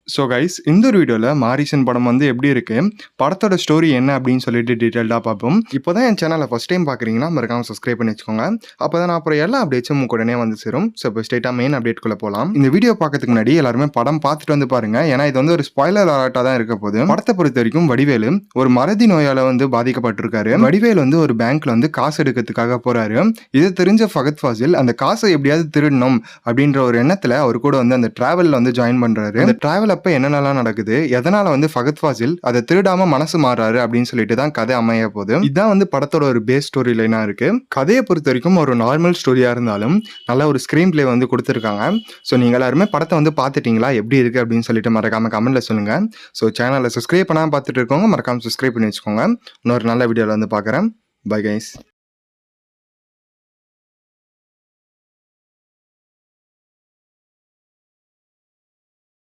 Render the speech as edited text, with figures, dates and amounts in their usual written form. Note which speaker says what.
Speaker 1: So guys, இந்த ஒரு வீடியோவில் மாரிசன் படம் வந்து எப்படி இருக்கு, படத்தோட ஸ்டோரி என்ன அப்படின்னு சொல்லிட்டு டீட்டெயில்டாக பார்ப்போம். இப்போ தான் என் சேனலை ஃபஸ்ட் டைம் பார்க்குறீங்கன்னா மறக்காம சப்ஸ்கிரைப் பண்ணி வச்சுக்கோங்க. அப்போ தான் நான் அப்புறம் எல்லா அப்டேட்ஸும் உடனே வந்து சேரும். ஸோ இப்போ ஸ்ட்ரெயிட்டாக மெயின் அப்டேட்குள்ளே போகலாம். இந்த வீடியோ பார்க்கறதுக்கு முன்னாடி எல்லாருமே படம் பார்த்துட்டு வந்து பாருங்க. ஏன்னா இது வந்து ஒரு ஸ்பாய்லர் அலர்ட்டாக தான் இருக்க போகுது. படத்தை பொறுத்த வரைக்கும் வடிவேலு ஒரு மறதி நோயால் வந்து பாதிக்கப்பட்டிருக்காரு. வடிவேலு வந்து ஒரு பேங்க்ல வந்து காசு எடுக்கிறதுக்காக போறாரு. இது தெரிஞ்ச ஃபகத் ஃபாசில் அந்த காசை எப்படியாவது திருடணும் அப்படின்ற ஒரு எண்ணத்தில் அவர் கூட வந்து அந்த டிராவலில் வந்து ஜாயின் பண்றாரு. அந்த டிராவல் அப்ப என்னென்னலாம் நடக்குது, எதனால வந்து ஃபகத் ஃபாசில் அதை திருடாம மனசு மாறாரு அப்படின்னு சொல்லிட்டு தான் கதை அமைய போகுது. இதுதான் வந்து படத்தோட ஒரு பேஸ் ஸ்டோரி லைனா இருக்கு. கதையை பொறுத்த வரைக்கும் ஒரு நார்மல் ஸ்டோரியா இருந்தாலும் நல்ல ஒரு ஸ்கிரீன் பிளே வந்து கொடுத்துருக்காங்க. ஸோ நீங்க எல்லாருமே படத்தை வந்து பார்த்துட்டீங்களா, எப்படி இருக்கு அப்படின்னு சொல்லிட்டு மறக்காம கமெண்ட்ல சொல்லுங்க. ஸோ சேனலை சப்ஸ்கிரைப் பண்ணாம பார்த்துட்டு இருக்கவங்க மறக்காம சப்ஸ்கிரைப் பண்ணி வச்சுக்கோங்க. இன்னொரு நல்ல வீடியோவில் வந்து பார்க்குறேன். Bye guys.